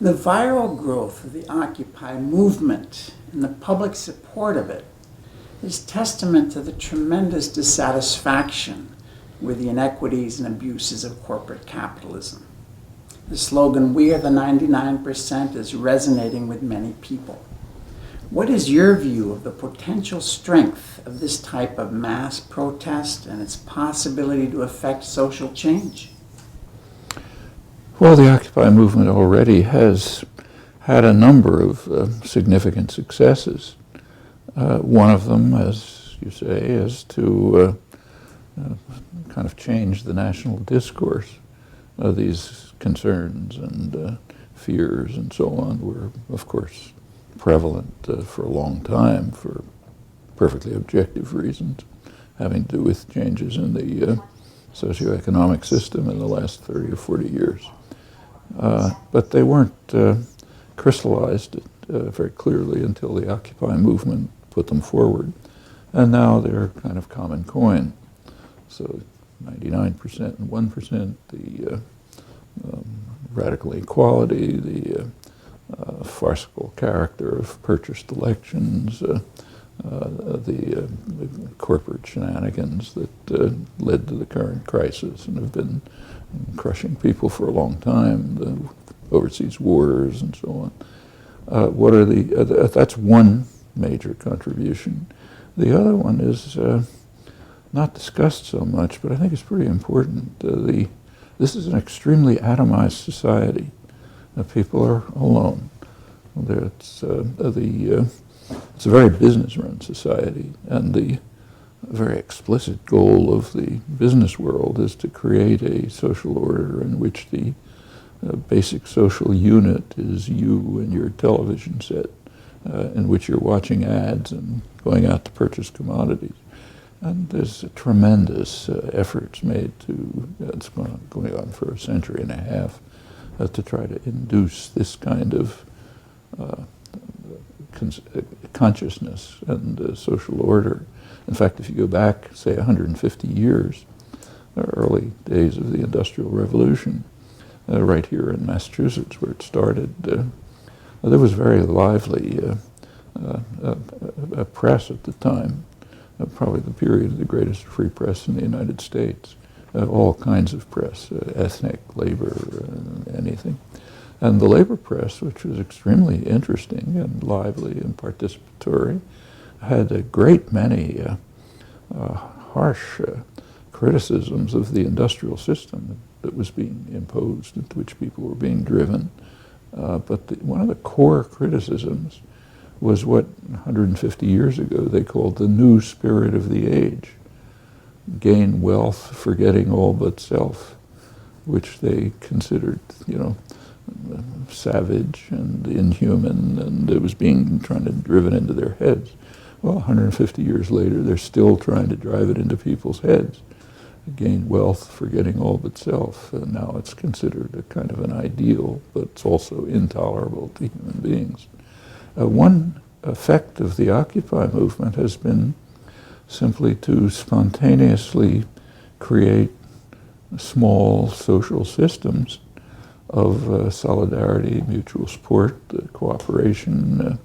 The viral growth of the Occupy movement and the public support of it is testament to the tremendous dissatisfaction with the inequities and abuses of corporate capitalism. The slogan, "We are the 99%," is resonating with many people. What is your view of the potential strength of this type of mass protest and its possibility to affect social change? Well, the Occupy movement already has had a number of significant successes. One of them, as you say, is to kind of change the national discourse. These concerns and fears and so on were, of course, prevalent for a long time for perfectly objective reasons, having to do with changes in the socioeconomic system in the last 30 or 40 years. But they weren't crystallized very clearly until the Occupy movement put them forward. And now they're kind of common coin. So 99% and 1%, the radical equality, the farcical character of purchased elections, the corporate shenanigans that led to the current crisis and have been crushing people for a long time, the overseas wars and so on. What are that's one major contribution. The other one is not discussed so much, but I think it's pretty important. This is an extremely atomized society. People are alone. It's a very business-run society, and the very explicit goal of the business world is to create a social order in which the basic social unit is you and your television set, in which you're watching ads and going out to purchase commodities. And there's tremendous efforts made it's going on for a century and a half, to try to induce this kind of consciousness and social order. In fact, if you go back, say, 150 years, the early days of the Industrial Revolution, right here in Massachusetts, where it started, there was very lively press at the time, probably the period of the greatest free press in the United States. All kinds of press, ethnic, labor, anything. And the labor press, which was extremely interesting and lively and participatory, had a great many harsh criticisms of the industrial system that was being imposed, into which people were being driven. But one of the core criticisms was what 150 years ago they called the new spirit of the age. Gain wealth, forgetting all but self, which they considered, savage and inhuman, and it was trying to driven into their heads. Well, 150 years later, they're still trying to drive it into people's heads. Gain wealth, forgetting all but self. And now it's considered a kind of an ideal, but it's also intolerable to human beings. One effect of the Occupy movement has been simply to spontaneously create small social systems of solidarity, mutual support, cooperation,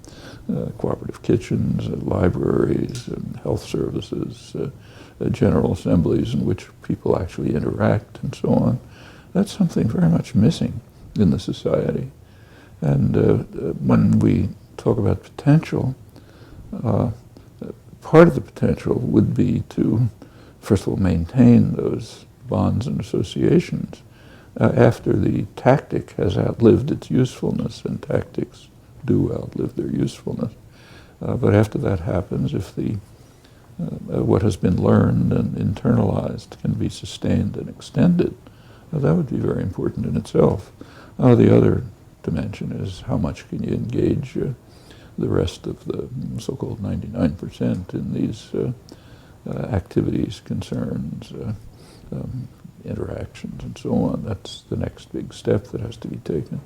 cooperative kitchens, libraries, and health services, general assemblies in which people actually interact and so on. That's something very much missing in the society. And when we talk about potential, part of the potential would be to, first of all, maintain those bonds and associations after the tactic has outlived its usefulness, and tactics do outlive their usefulness. But after that happens, if what has been learned and internalized can be sustained and extended, that would be very important in itself. The other dimension is how much can you engage the rest of the so-called 99% in these activities, concerns, interactions, and so on. That's the next big step that has to be taken.